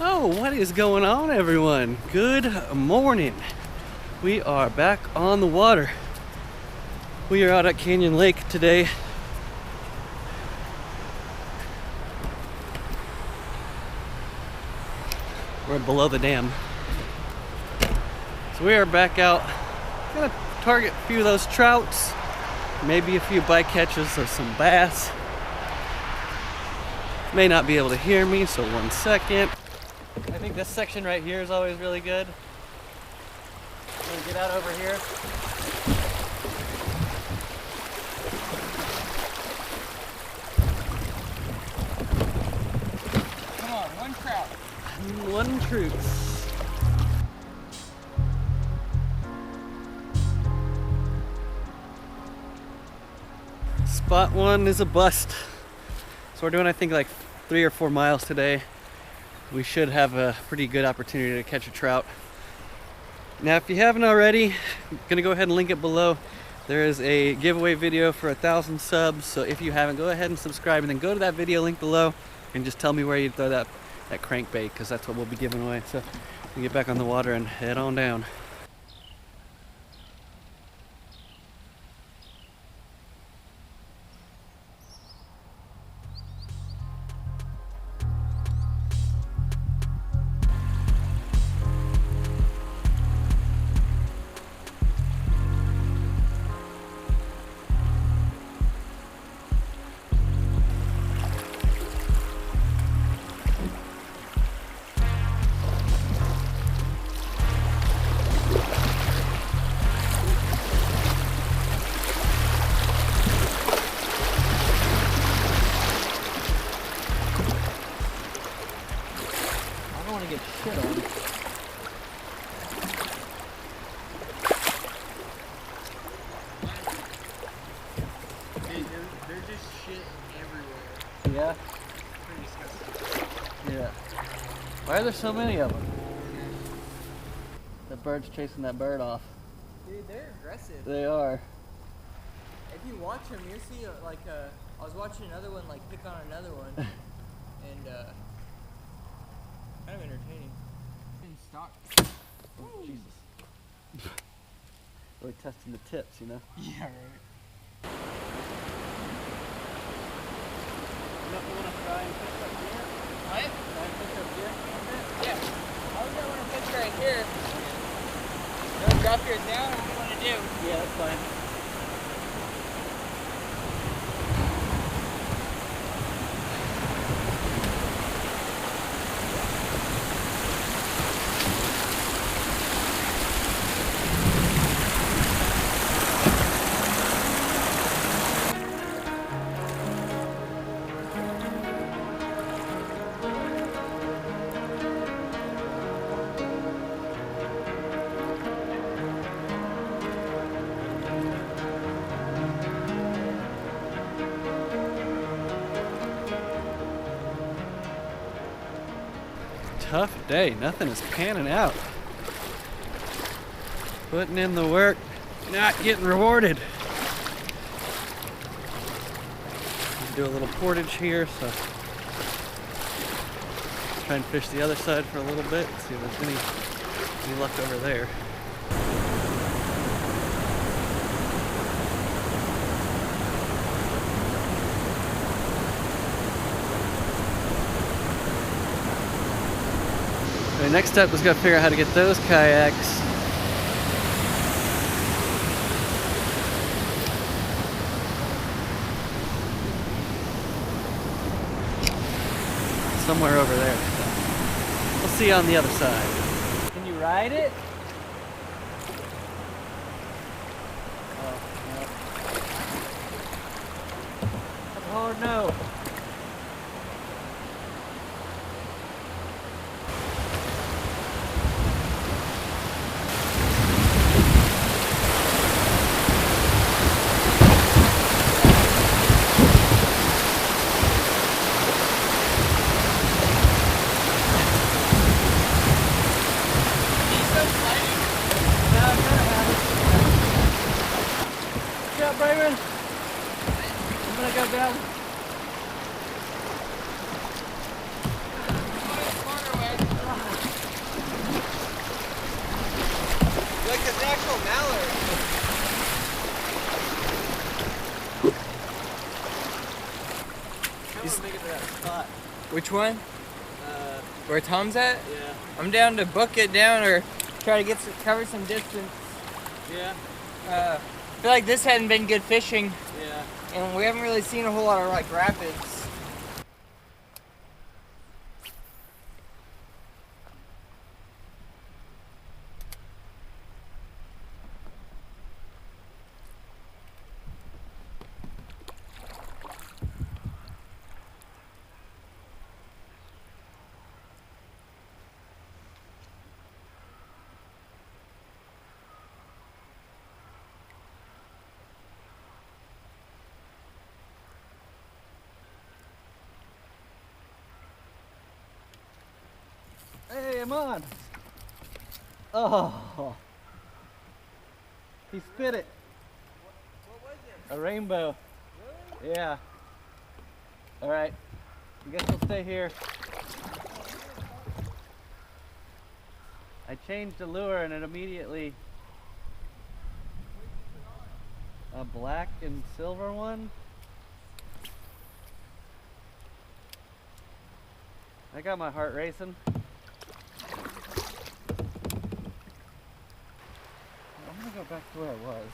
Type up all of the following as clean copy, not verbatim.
Oh, what is going on, everyone? Good morning. We are back on the water. We are out at Canyon Lake today. We're below the dam. So we are back out. Gonna target a few of those trouts, maybe a few bycatches of some bass. May not be able to hear me, so 1 second. I think this section right here is always really good. I'm gonna get out over here. Come on, one trout. One trout. Spot one is a bust. So we're doing, I think, like 3 or 4 miles today. We should have a pretty good opportunity to catch a trout. Now, if you haven't already, I'm gonna go ahead and link it below. There is a giveaway video for 1,000 subs. So if you haven't, go ahead and subscribe, and then go to that video link below and just tell me where you throw that crankbait, because that's what we'll be giving away. So we get back on the water and head on down. Get shit on. Dude, they're just shit everywhere. Yeah? Pretty disgusting. Yeah. Why are there so many of them? The bird's chasing that bird off. Dude, they're aggressive. They are. If you watch them, you'll see I was watching another one like pick on another one, and kind of entertaining. Stock. Oh, Jesus. Really testing the tips, you know? Yeah, right. You want to try and fish up here? What? Try and fish up here? Yeah. I was gonna want to fish right here. You want to drop yours down, or what do you want to do? Yeah, that's fine. Tough day, nothing is panning out. Putting in the work, not getting rewarded. Do a little portage here, so try and fish the other side for a little bit, see if there's any luck over there. Okay, next step is gotta figure out how to get those kayaks. somewhere over there. So we'll see you on the other side. Can you ride it? Oh no. Yeah, Brayman. I'm gonna go down. Like an actual mallard. I want to make it to that spot. Which one? Where Tom's at? Yeah. I'm down to book it down or try to cover some distance. Yeah. I feel like this hadn't been good fishing, Yeah. and we haven't really seen a whole lot of like rapids. Hey, I'm on. Oh. He spit it. What was it? A rainbow. Really? Yeah. All right. I guess we'll stay here. I changed the lure and it immediately a black and silver one. I got my heart racing. I'm gonna go back to where I was.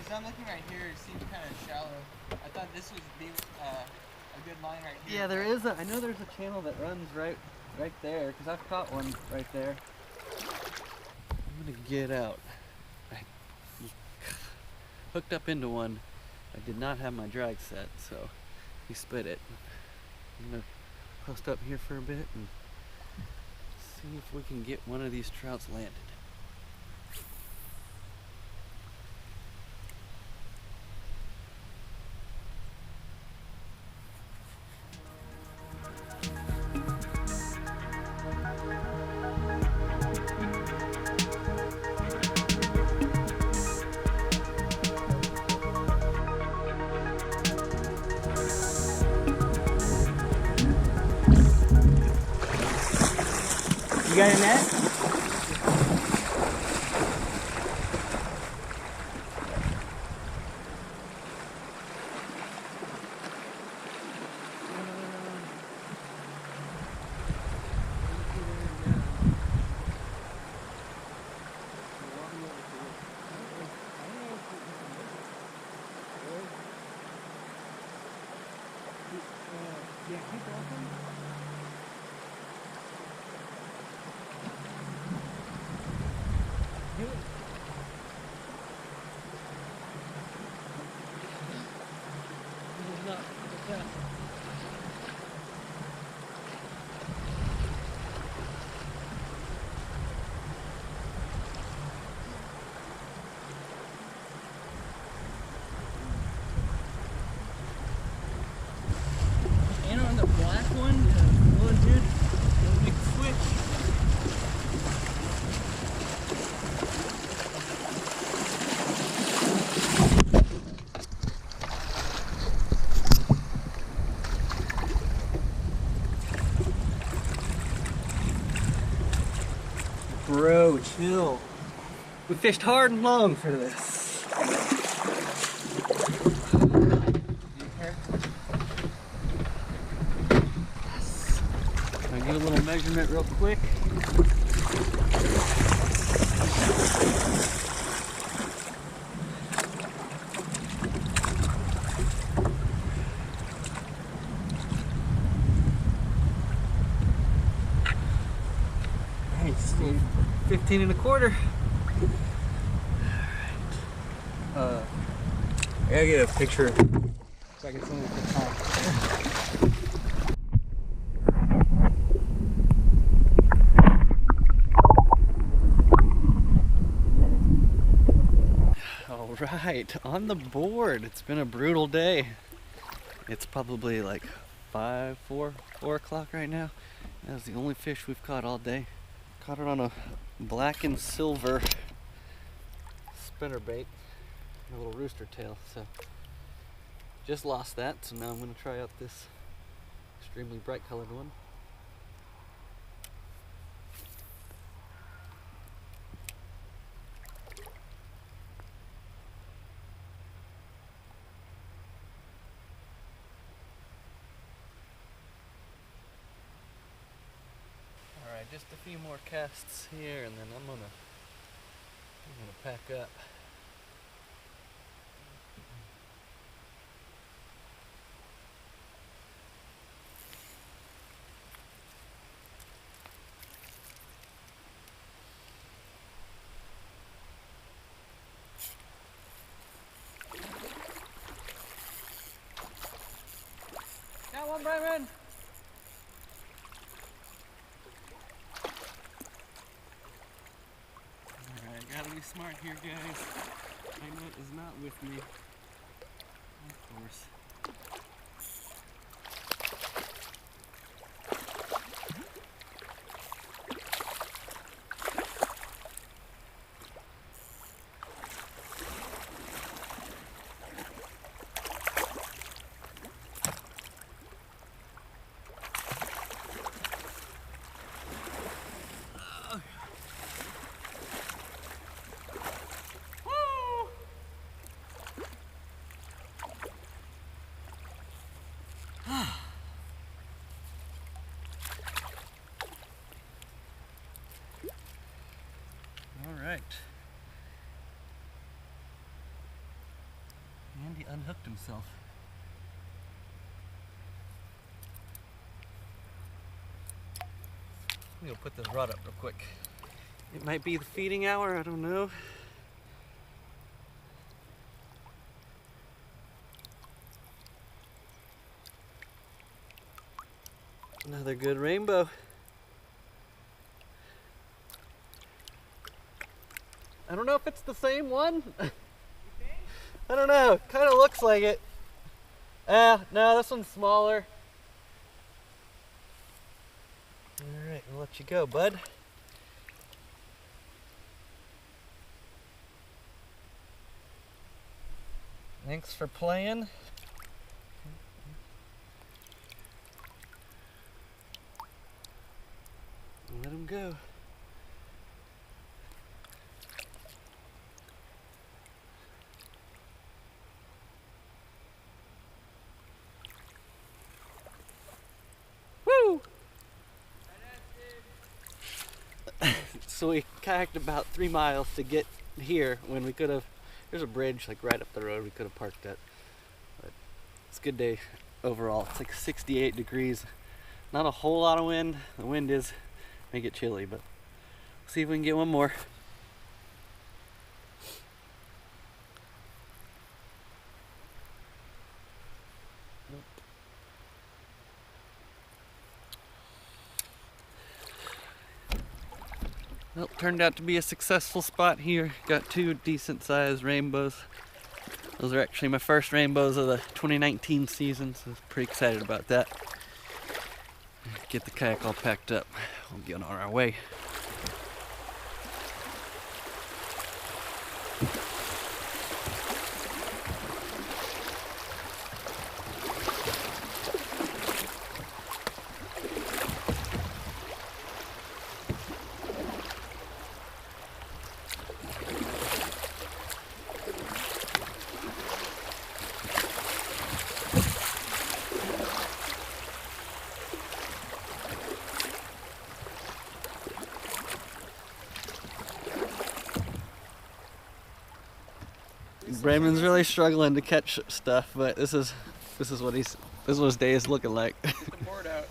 Because I'm looking right here, it seems kind of shallow. I thought this would be a good line right here. Yeah, there is I know there's a channel that runs right there, because I've caught one right there. I'm gonna get out. I hooked up into one. I did not have my drag set, so he spit it. I'm gonna post up here for a bit and see if we can get one of these trouts landed. You got a net? Yeah, keep walking. Do it. This is not the best. And on the black one, well, dude, it'll make a switch. Bro, chill. We fished hard and long for this. Can I get a little measurement real quick? 15 and a quarter. I gotta get a picture so I can send it to Tom. All right, on the board. It's been a brutal day. It's probably like 4 o'clock right now. That was the only fish we've caught all day. Caught it on a black and silver spinnerbait, a little rooster tail. So just lost that. So now I'm going to try out this extremely bright colored one. Alright, just a few more casts here and then I'm gonna pack up. Got one, Bryman! Gotta be smart here, guys. My net is not with me. Of course. Alright. Andy unhooked himself. I'm gonna put this rod up real quick. It might be the feeding hour, I don't know. Another good rainbow. I don't know if it's the same one. I don't know. Kind of looks like it. No, this one's smaller. All right, we'll let you go, bud. Thanks for playing. Let him go. Woo! So we kayaked about 3 miles to get here when we could have. There's a bridge like right up the road we could have parked at. But it's a good day overall. It's like 68 degrees. Not a whole lot of wind. The wind is make it chilly, but see if we can get one more. Nope. Well, turned out to be a successful spot here. Got 2 decent sized rainbows. Those are actually my first rainbows of the 2019 season, so I was pretty excited about that. Get the kayak all packed up. We'll get on our way. Brayman's really struggling to catch stuff, but this is what his day is looking like. Put the board out.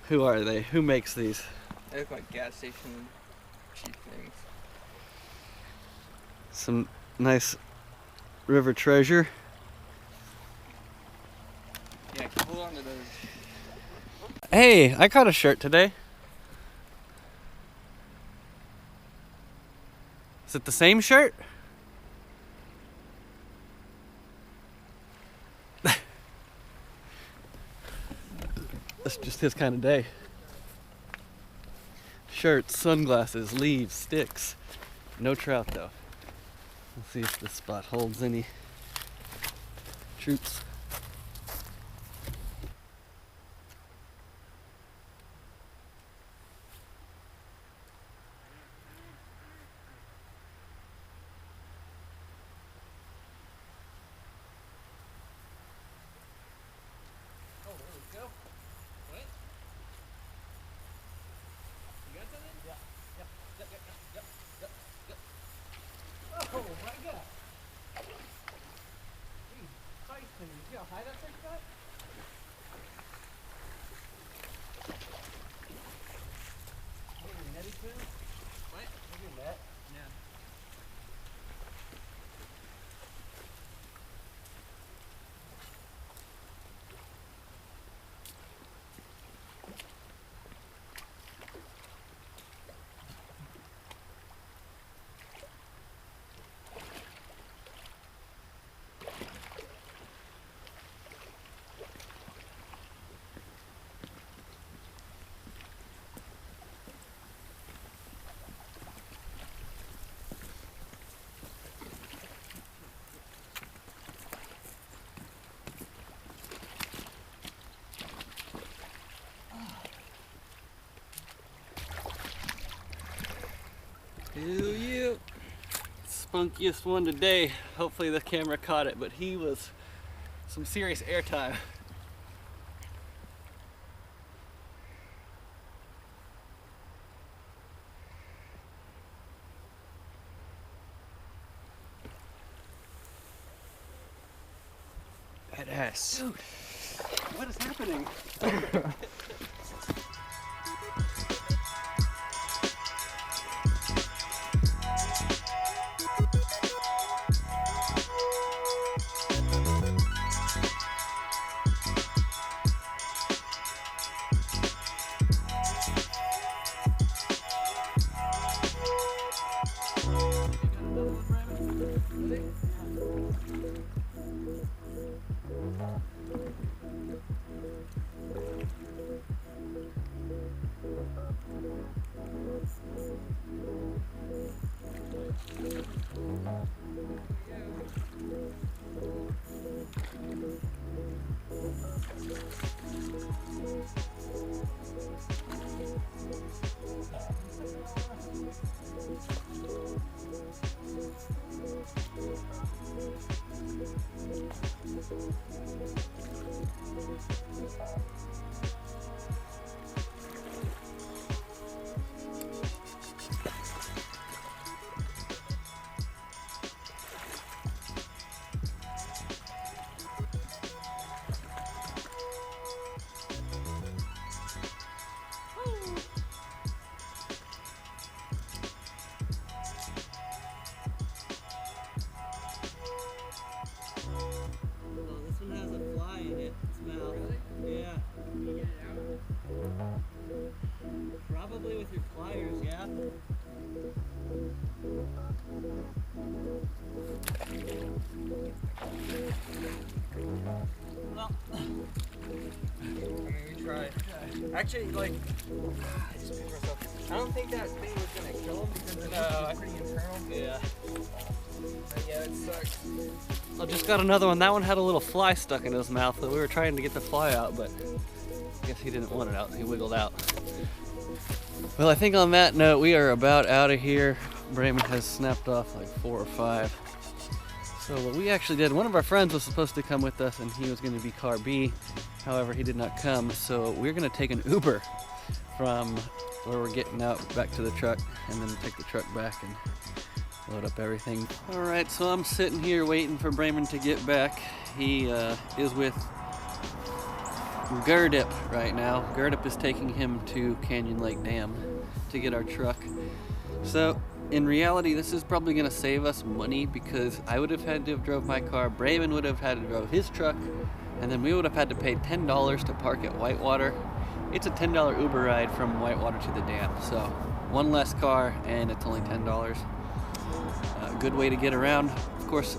Who are they? Who makes these? They look like gas station cheap things. Some nice river treasure. Yeah, hold on to those. Hey, I caught a shirt today. Is it the same shirt? That's just his kind of day. Shirts, sunglasses, leaves, sticks. No trout though. Let's see if this spot holds any troops. Oh, there we go. What? You got something? Yeah. Yep. Oh my god. Jeez, Tyson, you see how high that thing got? Maybe a netty too? What? Maybe a net? Yeah. Who you? Spunkiest one today. Hopefully the camera caught it, but he was some serious airtime. Badass. Dude, what is happening? Probably with your pliers, yeah. Well, I mean, we tried. Actually, like, I just picked myself. I don't think that thing was gonna kill him because it was pretty internal. yeah. But yeah, it sucks. I just got another one. That one had a little fly stuck in his mouth, so we were trying to get the fly out, but I guess he didn't want it out. He wiggled out. Well, I think on that note, we are about out of here. Brayman has snapped off like 4 or 5. So what we actually did, one of our friends was supposed to come with us and he was going to be car B. However, he did not come. So we're going to take an Uber from where we're getting out back to the truck and then take the truck back and load up everything. All right, so I'm sitting here waiting for Brayman to get back. He is with Guadalupe right now. Guadalupe is taking him to Canyon Lake Dam. to get our truck. So in reality, this is probably gonna save us money because I would have had to have drove my car, Brayman would have had to drove his truck, and then we would have had to pay $10 to park at Whitewater. It's a $10 Uber ride from Whitewater to the dam. So one less car and it's only $10. A good way to get around. Of course,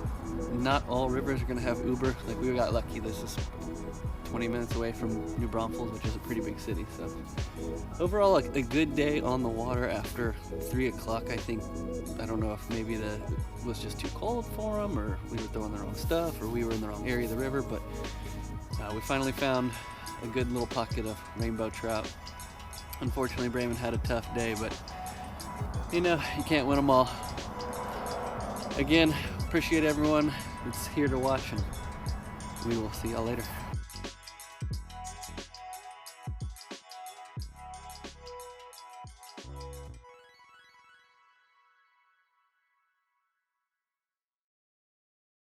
not all rivers are gonna have Uber. Like we got lucky, this is 20 minutes away from New Braunfels, which is a pretty big city. So overall, a good day on the water after 3 o'clock. I think, I don't know if maybe it was just too cold for them, or we were throwing the wrong stuff, or we were in the wrong area of the river, but we finally found a good little pocket of rainbow trout. Unfortunately, Brayman had a tough day, but you know, you can't win them all. Again, appreciate everyone that's here to watch, and we will see y'all later.